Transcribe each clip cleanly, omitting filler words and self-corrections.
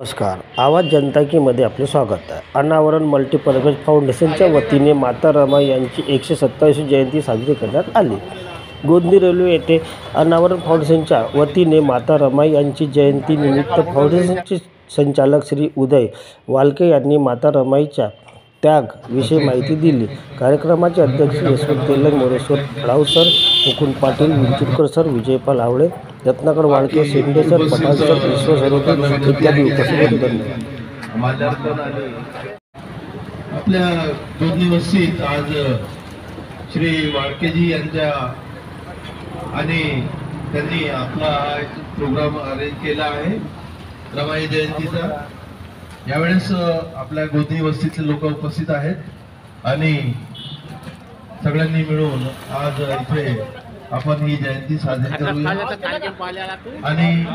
नमस्कार. आवाज जनता की मध्ये आपले स्वागत आहे. अनावरण मल्टीपर्पज फाउंडेशनच्या वतीने माता रमाई यांची 127वी जयंती साजरी करण्यात आली. गोंदणी रेल्वे येथे अनावरण फाउंडेशनच्या वतीने माता रमाई यांची जयंती निमित्त फाउंडेशनचे संचालक श्री उदय वालके यांनी माता रमाईच्या त्याग विषयी माहिती दिली. कार्यक्रमाचे अध्यक्ष यशवंत तेलंग, मोरेश्वर राव सर, मुकुंद पाटील, विंचुरकर सर, विजयपाल आवळे, रत्नाकर वाळके, शेंडे सर, पठाण सर, विश्व सरोदे इत्यादी उपस्थित होते. आपल्या गोंदणी वस्तीत आज श्री वाळकेजी यांच्या आणि त्यांनी आपला हा प्रोग्राम अरेंज केला आहे रमाई जयंतीचा. यावेळेस आपल्या गोंदणी वस्तीतले लोक उपस्थित आहेत आणि सगळ्यांनी मिळून आज इथे आपण ही जयंती साजरी करूया. आणि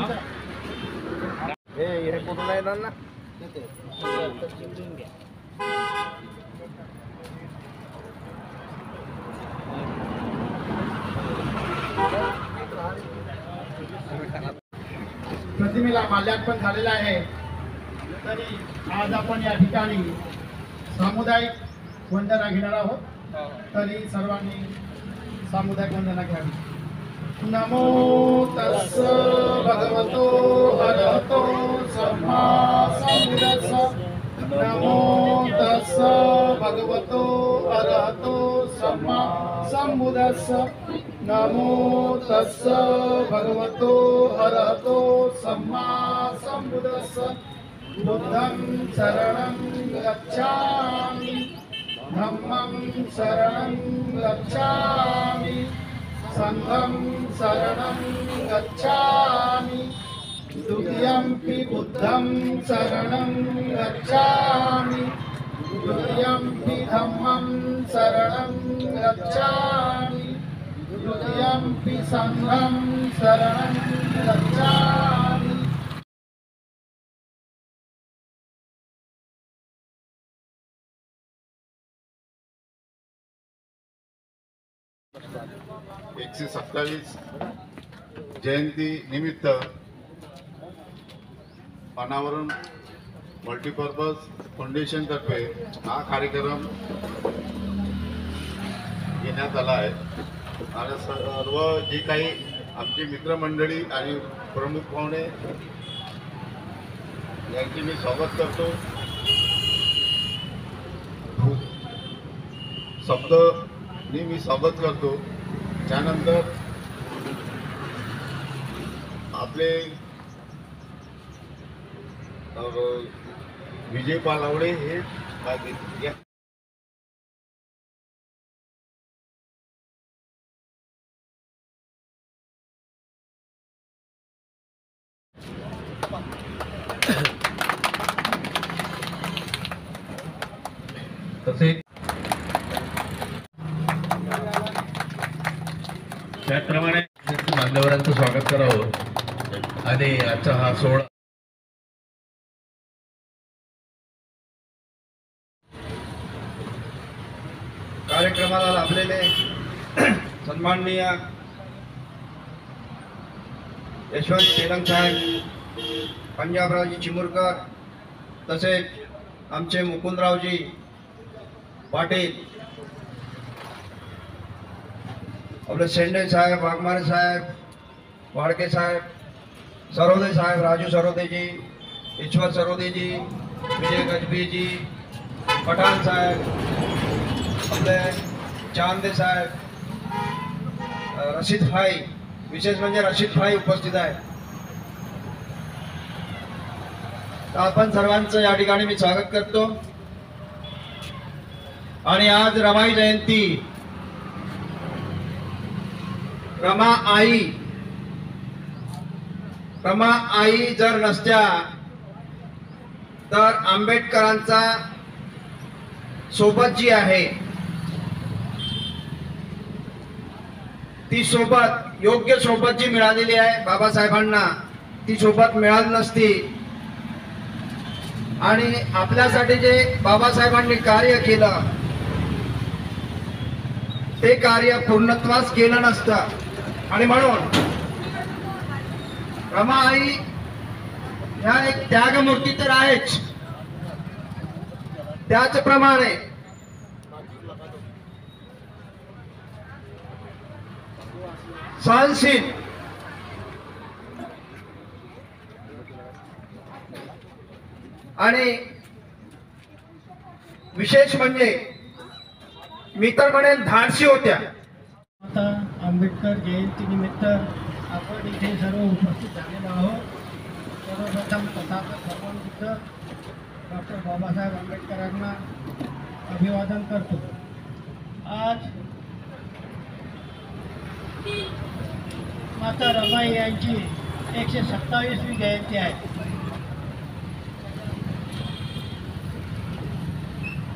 प्रतिमेला माल्यार्पण झालेला आहे. तरी आज आपण या ठिकाणी सामुदायिक वंदना घेणार आहोत. तरी सर्वांनी सामुदायिक वंदना घ्यावी. नमो तस्स भगवतो अरहतो सम्मा संबुद्धस्स. नमो तस्स भगवतो अरहतो सम्मा संबुद्धस्स. नमो तस्स भगवतो अरहतो सम्मा संबुद्धस्स. बुद्धं शरणं गच्छामि, धम्मं शरणं गच्छामि, संघं शरणं गच्छामि, द्वितीयंपि बुद्धं शरणं गच्छामि, तृतीयंपि धम्मं शरणं गच्छामि, तृतीयंपि संघं शरणं गच्छामि. 127 जयंती निमित्त अनावरण मल्टीपर्पज फाउंडेशन तर्फे हा कार्यक्रम घेण्यात आला आहे. आणि सर्व जे काही आमची मित्रमंडळी आणि प्रमुख पाहुणे यांचे मी स्वागत करतो. शब्दनी मी स्वागत करतो. त्यानंतर आपले विजयपाल आवळे हे तसेच त्याप्रमाणे मान्यवरांचं स्वागत करावं आणि आजचा हा सोहळा कार्यक्रमाला लाभलेले सन्माननीय यशवंत तेलंग साहेब, पंजाबरावजी चिमुरकर, तसेच आमचे मुकुंदरावजी पाटील, आपले शेंडे साहेब, वाघमारे साहेब, वाळके साहेब, सरोदे साहेब, राजू सरोदेजी, ईश्वर सरोदेजी, विजय गजबीजी, पठाण साहेब, आपले चांदे साहेब, रशीद भाई, विशेष म्हणजे रशीद भाई उपस्थित आहे. तर आपण सर्वांचं या ठिकाणी मी स्वागत करतो. आणि आज रमाई जयंती, रमा आई जर नसत्या तर आंबेडकरांचा सोबत जी आहे ती सोबत, योग्य सोबत जी मिळालेली आहे बाबासाहेबांना, ती सोबत मिळाली नसती. आणि आपल्यासाठी जे बाबासाहेबांनी कार्य केलं ते कार्य पूर्णत्वास केलं नसतं. आणि म्हणून रमाई ह्या एक त्यागमूर्ती तर आहेच, त्याचप्रमाणे सहनशील आणि विशेष म्हणजे मी तर म्हणेन धाडसी होत्या. आता आंबेडकर जयंतीनिमित्त आपण इथे सर्व उपस्थित झालेलो आहोत. सर्वप्रथम तथागत भगवान बुद्ध डॉक्टर बाबासाहेब आंबेडकरांना अभिवादन करतो. आज माता रमाई यांची 127वी जयंती आहे.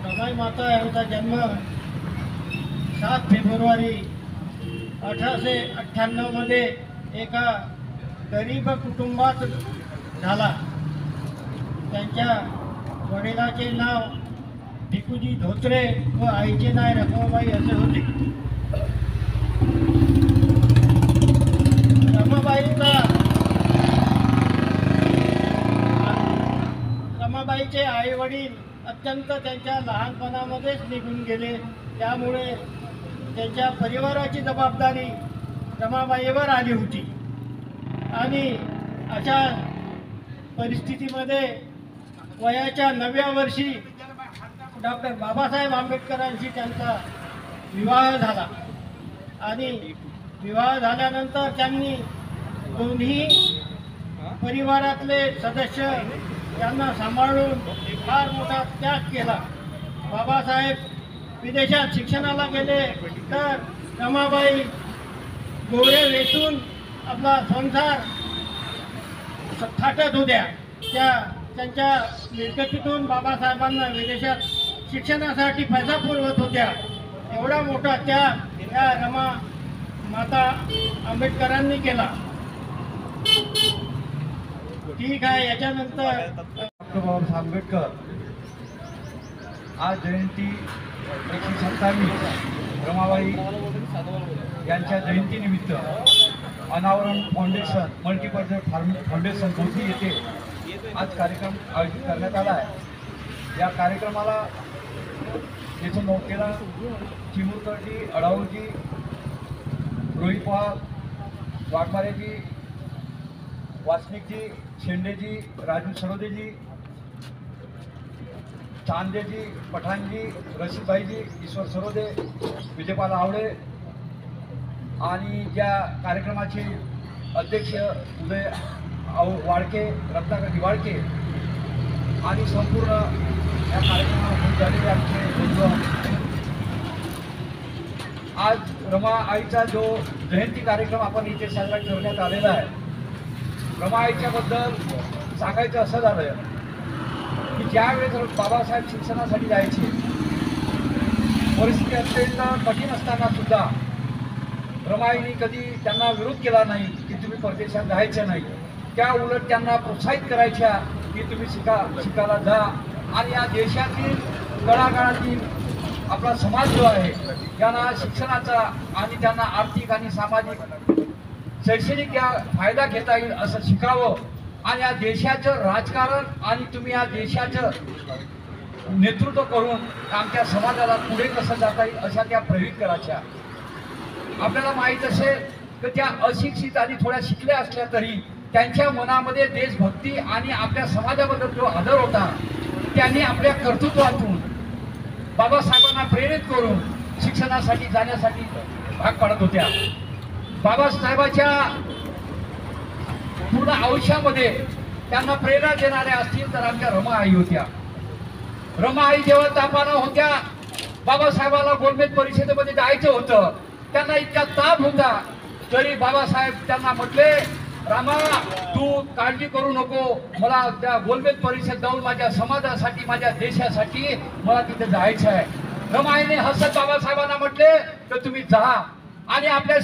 रमाई माता यांचा जन्म 7 फेब्रुवारी 1898 मध्ये एका गरीब कुटुंबात झाला. त्यांच्या वडिलाचे नाव भिकुजी धोत्रे व आईचे नाव रमाबाई असे होते. रमाबाईचे आई वडील अत्यंत त्यांच्या लहानपणामध्येच निघून गेले. त्यामुळे त्यांच्या परिवाराची जबाबदारी रमाबाईवर आली होती आणि अशा परिस्थितीमध्ये वयाच्या 9व्या वर्षी डॉक्टर बाबासाहेब आंबेडकरांशी त्यांचा विवाह झाला आणि विवाह झाल्यानंतर त्यांनी दोन्ही परिवारातले सदस्य यांना सांभाळून फार मोठा त्याग केला. बाबासाहेब विदेशात शिक्षणाला गेले तर रमाबाई गोळे वेचून आपला संसार थाटत होत्या. त्यांच्या मिळकतीतून बाबासाहेबांना विदेशात शिक्षणासाठी पैसा पुरवत होत्या. एवढा मोठा त्याग या रमा माता आंबेडकरांनी केला. ठीक आहे. याच्यानंतर डॉक्टर बाबासाहेब आंबेडकर आज जयंती 127 रमाबाई यांच्या जयंतीनिमित्त अनावरण फाउंडेशन मल्टीपर्पज फाउंडेशन गोंदी येथे आज कार्यक्रम आयोजित करण्यात आला आहे. या कार्यक्रमाला येथून मोकेला चिमुरकरजी, अडाऊजी, रोहित पवार, वाघमारेजी, वासनिकजी, शेंडेजी, राजू सरोदेजी, चांदेजी, पठाणजी, रशीदभाईजी, ईश्वर सरोदे, विजयपाल आवडे आणि ज्या कार्यक्रमाचे अध्यक्ष उदय वाडके, रत्नाकर दिवाळके आणि संपूर्ण या कार्यक्रमात झालेले आमचे बंधू. आज रमा आईचा जो जयंती कार्यक्रम आपण इथे साजरा करण्यात आलेला आहे, रमा आईच्याबद्दल सांगायचं असं झालं की ज्यावेळेस बाबासाहेब शिक्षणासाठी जायचे, परिस्थिती अत्यंत कठीण असताना सुद्धा रमाईने कधी त्यांना विरोध केला नाही की तुम्ही परदेशात जायचं नाही. त्या उलट त्यांना प्रोत्साहित करायच्या की तुम्ही शिकायला जा आणि या देशातील तळागाळातील आपला समाज जो आहे त्यांना शिक्षणाचा आणि त्यांना आर्थिक आणि सामाजिक शैक्षणिक या फायदा घेता येईल असं शिकावं आणि या देशाचं राजकारण आणि तुम्ही या देशाचं नेतृत्व करून आमच्या समाजाला पुढे कसं जाता येईल अशा त्या प्रेरित करायच्या. आपल्याला माहीत असेल की त्या अशिक्षित आणि थोड्या शिकल्या असल्या तरी त्यांच्या मनामध्ये देशभक्ती आणि आपल्या समाजाबद्दल जो आदर होता त्यांनी आपल्या कर्तृत्वातून बाबासाहेबांना प्रेरित करून शिक्षणासाठी जाण्यासाठी भाग पाडत होत्या. बाबासाहेबाच्या पूर्ण आयुष्यामध्ये त्यांना प्रेरणा देणाऱ्या असतील तर आमच्या रमा आई होत्या. रमा आई जेव्हा तापानं होत्या, बाबासाहेबाला गोलमेज परिषदेमध्ये जायचं होतं, त्यांना इतका ताप होता तरी बाबासाहेब त्यांना म्हटले, रामा तू काळजी करू नको, मला त्या गोलमेज परिषद जाऊन माझ्या समाजासाठी माझ्या देशासाठी मला तिथे जायचं आहे. रमाईने हसत बाबासाहेबांना म्हटले तर तुम्ही जा आणि आपल्या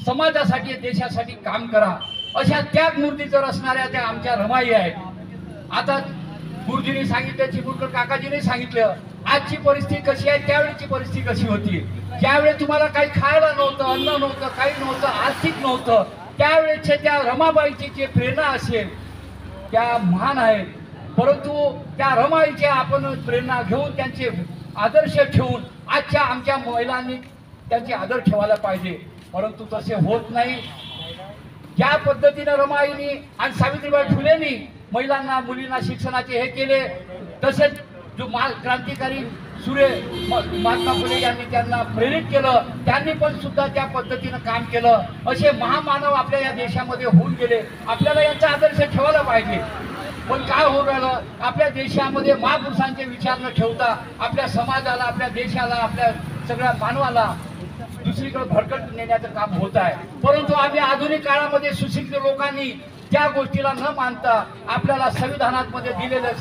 समाजासाठी देशासाठी काम करा. अशा त्याग मूर्ती जर असणाऱ्या त्या आमच्या रमाई आहेत. आता गुरुजींनी सांगितलं, चिमुरकर काकाजींनी सांगितलं आजची परिस्थिती कशी आहे, त्यावेळेची परिस्थिती कशी होती. ज्यावेळी तुम्हाला काही खायला नव्हतं, अन्न नव्हतं, काही नव्हतं, आर्थिक नव्हतं, त्यावेळेचे त्या रमाबाईची जी प्रेरणा असेल त्या महान आहेत, परंतु त्या रमाईच्या आपण प्रेरणा घेऊन त्यांचे आदर्श ठेवून आजच्या आमच्या महिलांनी त्यांचे आदर ठेवायला पाहिजे, परंतु तसे होत नाही. ज्या पद्धतीनं रमाईनी आणि सावित्रीबाई फुलेंनी महिलांना मुलींना शिक्षणाचे हे केले, तसेच जो क्रांतिकारी महात्मा फुले यांनी त्यांना प्रेरित केलं, त्यांनी पण सुद्धा त्या पद्धतीनं काम केलं. असे महामानव आपल्या या देशामध्ये होऊन गेले. आपल्याला यांचा आदर्श ठेवायला पाहिजे. पण काय होऊ राहिलं, आपल्या देशामध्ये महापुरुषांचे विचार न ठेवता आपल्या समाजाला, आपल्या देशाला, आपल्या सगळ्या मानवाला दुसरीकडे भरकट नेण्याचं काम होत आहे. परंतु आम्ही आधुनिक काळामध्ये सुशिक्षित लोकांनी त्या गोष्टीला न मानता आपल्याला संविधानामध्ये दिलेलं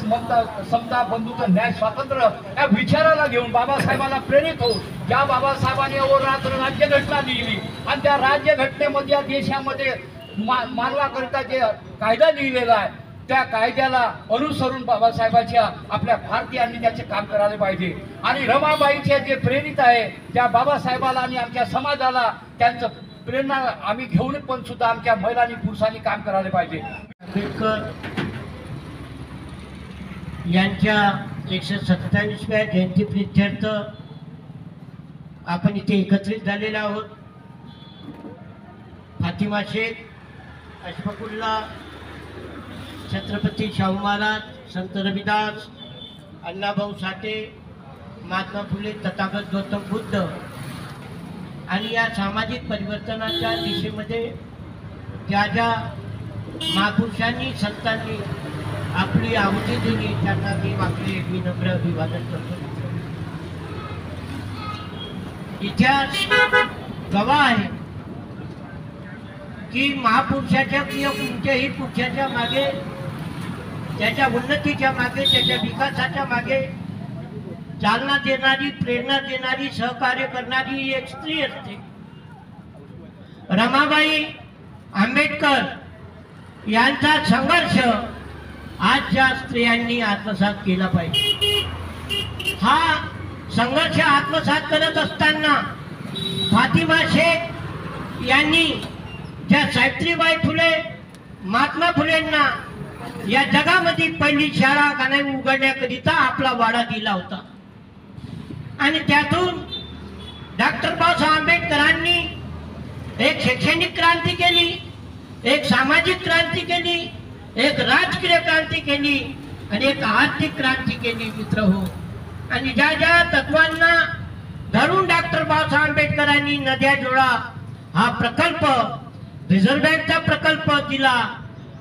समता, बंधुत्व, न्याय, स्वातंत्र्य या विचाराला घेऊन बाबासाहेबांना प्रेरित होऊन, ज्या बाबासाहेबांनी अहोरात्र राज्यघटना लिहिली आणि त्या राज्यघटनेमध्ये या देशामध्ये मानवाकरिता जे कायदा लिहिलेला आहे, त्या कायद्याला अनुसरून बाबासाहेबांच्या आपल्या भारतीयांनी त्याचे काम करायला पाहिजे. आणि रमाबाईचे जे प्रेरित आहे त्या बाबासाहेबाला आणि आमच्या समाजाला त्यांचं प्रेरणा आम्ही घेऊन पण सुद्धा आमच्या महिलांनी पुरुषांनी काम करायला पाहिजे. आंबेडकर यांच्या 127व्या जयंती प्रित्यर्थ आपण इथे एकत्रित झालेलो आहोत. फातिमा शेख, अशफाकुल्ला, छत्रपती शाहू महाराज, संत रविदास, अण्णाभाऊ साठे, महात्मा फुले, तथागत गौतम बुद्ध आणि या सामाजिक परिवर्तनाच्या दिशेमध्ये ज्या ज्या महापुरुषांनी, संतांनी आपली आहुती दिली त्यांना मी आपले विनम्र अभिवादन करतो. इतिहास गवाह आहे की महापुरुषाच्या किंवा कोणत्याही पुरुषाच्या मागे, त्याच्या उन्नतीच्या मागे, त्याच्या विकासाच्या मागे चालना देणारी, प्रेरणा देणारी, सहकार्य करणारी एक स्त्री असते. रमाबाई आंबेडकर यांचा संघर्ष आजच्या स्त्रियांनी आत्मसात केला पाहिजे. हा संघर्ष आत्मसात करत असताना फातिमा शेख यांनी ज्या सावित्रीबाई फुले, महात्मा फुलेंना या जगामध्ये पहिली शाळा उघडण्याकरिता आपला वाडा दिला होता आणि त्यातून डॉक्टर बाबासाहेब आंबेडकरांनी एक शैक्षणिक क्रांती केली, एक सामाजिक क्रांती केली, एक राजकीय क्रांती केली आणि एक आर्थिक क्रांती केली मित्रहो. आणि ज्या ज्या तत्वांना धरून डॉक्टर बाबासाहेब आंबेडकरांनी नद्या जोडा हा प्रकल्प, रिझर्व्ह बँकचा प्रकल्प दिला,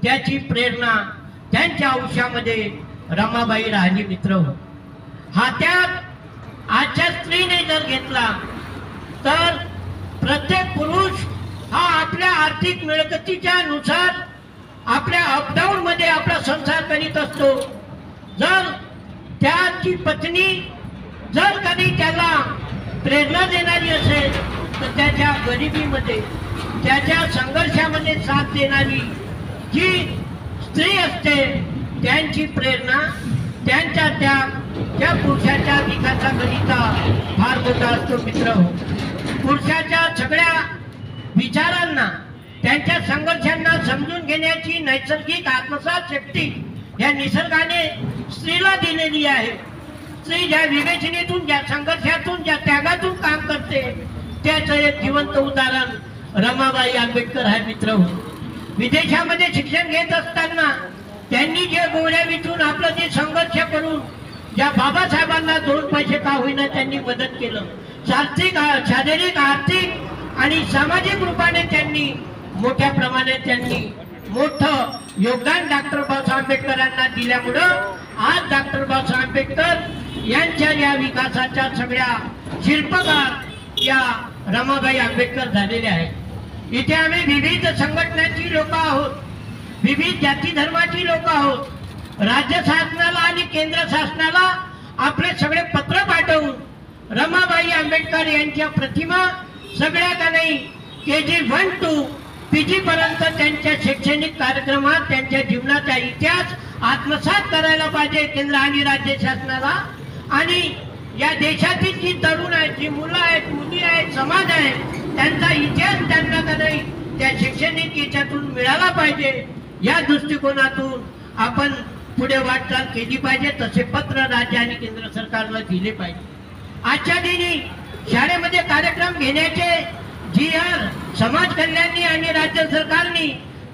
त्याची प्रेरणा त्यांच्या आयुष्यामध्ये रमाबाई राहिली मित्रहो. हा त्याग आजच्या स्त्रीने जर घेतला तर प्रत्येक पुरुष हा आपल्या आर्थिक मिळकतीच्या नुसार आपल्या अपडाऊन मध्ये आपला संसार करीत असतो. जर त्याची पत्नी जर कधी त्याला प्रेरणा देणारी असेल तर त्याच्या गरिबीमध्ये, त्याच्या संघर्षामध्ये साथ देणारी जी स्त्री असते त्यांची प्रेरणा, त्यांच्या त्या पुरुषाच्या विकासाकरिता फार मोठा असतो मित्रहो. पुरुषाच्या सगळ्या विचारांना, त्यांच्या संघर्षांना समजून घेण्याची नैसर्गिक आत्मसात शक्ती या निसर्गाने स्त्रीला दिलेली आहे. स्त्री ज्या विवेचनेतून, ज्या संघर्षातून, ज्या त्यागातून काम करते त्याचं एक जिवंत उदाहरण रमाबाई आंबेडकर आहे मित्रहो. विदेशामध्ये शिक्षण घेत असताना त्यांनी जे गोळ्या विचून आपलं जे संघर्ष करून ज्या बाबासाहेबांना 2 पैसे का होईना त्यांनी मदत केलं. शारीरिक, आर्थिक आणि सामाजिक रूपाने त्यांनी मोठ्या प्रमाणात त्यांनी मोठं योगदान डॉक्टर बाबासाहेब आंबेडकरांना दिल्यामुळं आज डॉक्टर बाबासाहेब आंबेडकर यांच्या या विकासाच्या सगळ्या शिल्पकार या रमाबाई आंबेडकर झालेल्या आहेत. इथे आम्ही विविध संघटनांची लोक आहोत, विविध जाती धर्माची लोक आहोत. राज्य शासनाला आणि केंद्र शासनाला आपले सगळे पत्र पाठवून रमाबाई आंबेडकर यांच्या प्रतिमा सगळ्या का नाही KG 1 to PG पर्यंत त्यांच्या शैक्षणिक कार्यक्रमात त्यांच्या जीवनाचा इतिहास आत्मसात करायला पाहिजे केंद्र आणि राज्य शासनाला. आणि या देशातील जी तरुण आहेत, जी मुलं आहेत, मुली आहेत, समाज आहे, त्यांचा इतिहास त्यांना का नाही त्या शैक्षणिक याच्यातून मिळाला पाहिजे. या दृष्टिकोनातून आपण पुढे वाटचाल केली पाहिजे, तसे पत्र राज्य आणि केंद्र सरकारला दिले पाहिजे. आजच्या दिनी शाळेमध्ये कार्यक्रम घेण्याचे GR समाज कल्याणी आणि राज्य सरकारने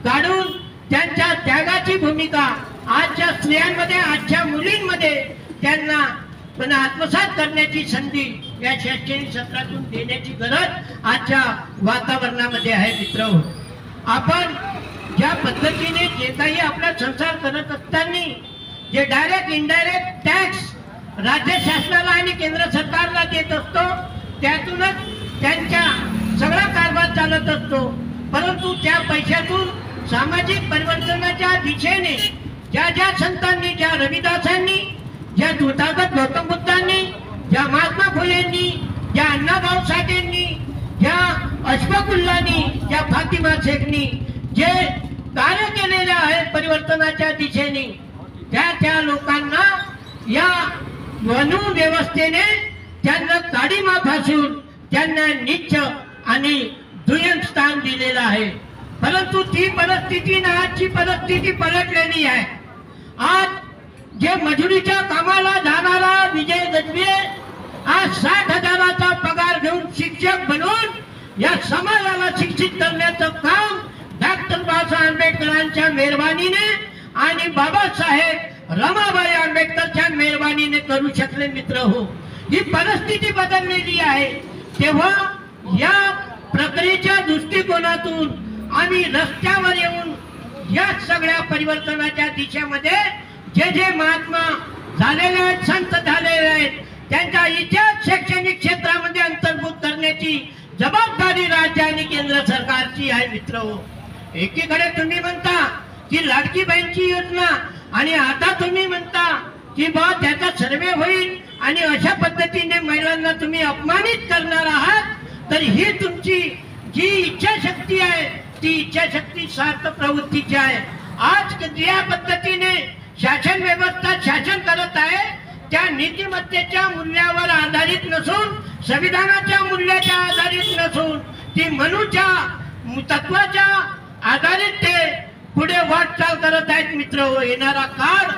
काढून त्यांच्या त्यागाची भूमिका आजच्या स्त्रियांमध्ये, आजच्या मुलींमध्ये त्यांना पण आत्मसात करण्याची संधी या शैक्षणिक सत्रातून देण्याची गरज आजच्या वातावरणामध्ये आहे. मित्रहो, आपण ज्या पद्धतीने जे काही आपला संसार करत असताना जे डायरेक्ट इनडायरेक्ट टॅक्स राज्य शासनाला आणि केंद्र सरकारला देत असतो, त्यातूनच त्यांच्या सगळा कारभार चालत असतो. परंतु त्या पैशातून सामाजिक परिवर्तनाच्या दिशेने ज्या ज्या संतांनी, ज्या रविदासांनी, ज्या तथागत गौतम बुद्धांनी, ज्या महात्मा फुलेंनी, ज्या अण्णाभाऊ साठेंनी, ज्या अशफाकुल्लांनी, ज्या फातिमा शेखनी जे कार्य केलेले आहे परिवर्तनाच्या दिशेने, त्या लोकांना या व्यवस्थेने त्यांना काडीमा फासून त्यांना नीच आणि दुय्यम स्थान दिलेलं आहे. परंतु ती परिस्थिती ना आजची परिस्थिती पलटलेली आहे. आज जे मजुरीच्या कामाला जाणारा विजय गजबे आज 60,000चा पगार घेऊन शिक्षक बनवून या समाजाला शिक्षित करण्याचं काम डॉक्टर बाबासाहेब आंबेडकरांच्या मेहरबानीने आणि बाबासाहेब रमाबाई आंबेडकरच्या मेहरबानीने करू शकले. मित्र हो, ही परिस्थिती बदललेली आहे. तेव्हा या प्रक्रियेच्या दृष्टिकोनातून आम्ही रस्त्यावर येऊन या सगळ्या परिवर्तनाच्या दिशेमध्ये जे जे महात्मा झालेले आहेत, संत झालेले आहेत, त्यांच्या इतिहास शैक्षणिक क्षेत्रामध्ये अंतर्भूत करण्याची जबाबदारी राज्य आणि केंद्र सरकारची आहे. मित्र हो, एकीकडे तुम्ही म्हणता की लाडकी बहीणची योजना आणि आता तुम्ही म्हणता की बा त्याचा सर्वे होईल आणि अशा पद्धतीने महिलांना तुम्ही अपमानित करणार आहात. तर ही तुमची जी इच्छाशक्ती आहे ती इच्छाशक्ती स्वार्थ प्रवृत्तीची आहे. आज ज्या पद्धतीने शासन व्यवस्था शासन करत आहे त्या नीतिमत्तेच्या मूल्यावर आधारित नसून, संविधानाच्या मूल्याच्या आधारित नसून, ती मनुच्या तत्वाच्या आधारित ते पुढे वाटचाल करत आहेत. मित्र हो, येणारा काळ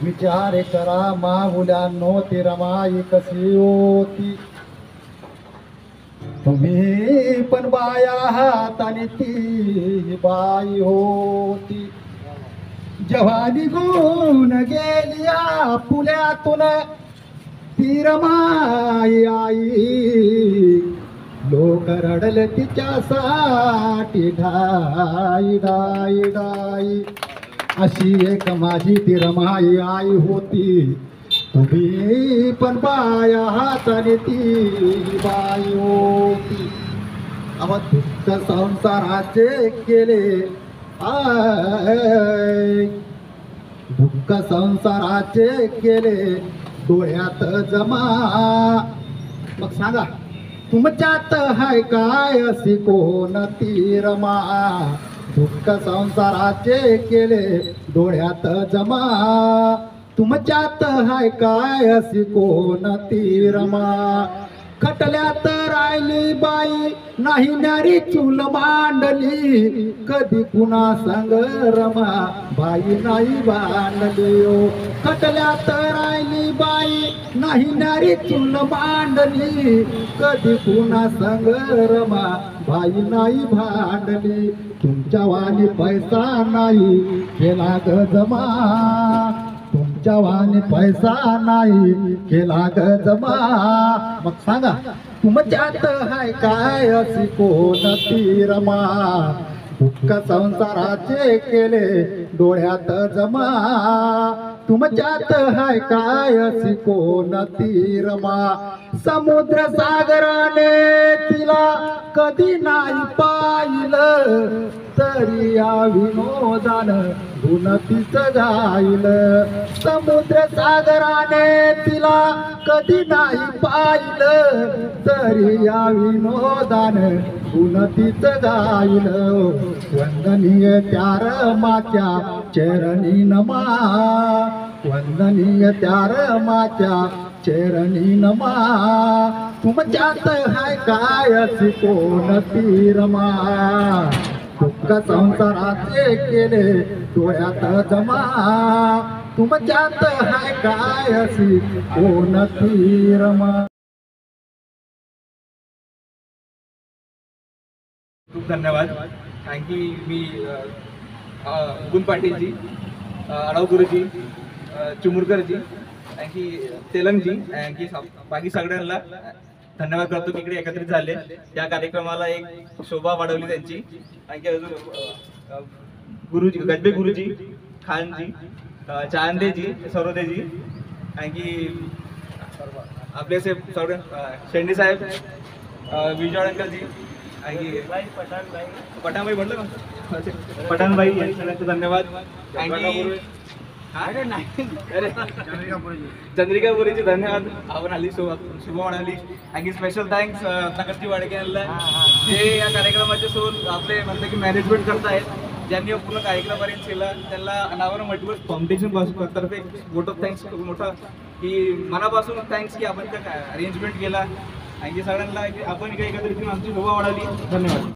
विचार करा माहुल्यांनो ती रमाई कशी होती. तुम्ही पण बाया आहात आणि ती बाई होती. जेव्हा निघून गेली पुण्यातून ती रमाई आई, लोक रडले तिच्यासाठी ढाई ढाई ढाई. अशी एक माझी ती रमाई आई होती. तुम्ही पण बाया आहात आणि ती बाई होती. अव दुःख संसाराचे केले दुःख संसाराचे केले डोळ्यात जमा. मग सांगा तुमच्यात हाय काय अशी कोणती रमा. दुःख संसाराचे केले डोळ्यात जमा. तुमच्यात हाय काय अशी कोणती रमा. खटल्यात राहिली बाई नाही न्यारी चूल मांडली. कधी कुणा संग रमा बाई नाही बांधली. ओ खटल्यात राहिली बाई नाही न्यारी चूल मांडली. कधी कुणा संग रमा बाई नाही भांडली. तुमच्या वाणी पैसा नाही केला ग जमा. तुमच्या वाणी पैसा नाही केला ग जमा. मग सांगा तुमच्यात हाय काय अशी कोणती रमा. दुःख संसाराचे केले डोळ्यात जमा. तुमच्यात हाय काय अशी कोणती रमा. समुद्र सागराने तिला कधी नाही पाहिलं. तरी या विनोदानं गुण तिचं गायलं. समुद्र सागराने तिला कधी नाही पाहिलं. तरी या विनोदानं गुण तिचं गायलं. वंदनीय त्या रमाच्या चरणी नमा. वंदनीय त्या रमाच्या चरणी नमा तुमच्यात हाय काय अशी कोणती रमा दुःख संसाराचे केले डोळ्यात जमा तुमच्यात हाय काय अशी कोणती रमा. खूप धन्यवाद. कारण की मी गुण पाटीलजी, आडाव गुरुजी, चिमुरकरजी, आणखी तेलंगजी, आणखी बाकी सगळ्यांना धन्यवाद करतो की इकडे एकत्रित झाले. या कार्यक्रमाला एक शोभा वाढवली त्यांची. आणखी अजून गुरुजी, गजबे गुरुजी, खानजी, चांदेजी, सरोदेजी, आणखी आपले सगळे शेंडे साहेब, विजयवाडकरजी, आणखी पठाणबाई म्हटलं ना, पठाणबाई यांचे सगळ्यांचे धन्यवाद. आणखी चंद्रिका पुरीचे धन्यवाद. आपण आली शुभ म्हणाली. आणखी स्पेशल थँक्स नगरजी वाडके यांना, जे या कार्यक्रमाचे सोल आपले म्हणतात की मॅनेजमेंट करतायत, ज्यांनी पूर्ण कार्यक्रमापर्यंत केला. त्यांना अनावरण मल्टिपल फाउंडेशन तर्फे वोट ऑफ थँक्स मोठा की मनापासून थँक्स की आपण त्या अरेंजमेंट केला. आणखी सगळ्यांना आपण एकत्रित आमची शोभा वाढवली. धन्यवाद.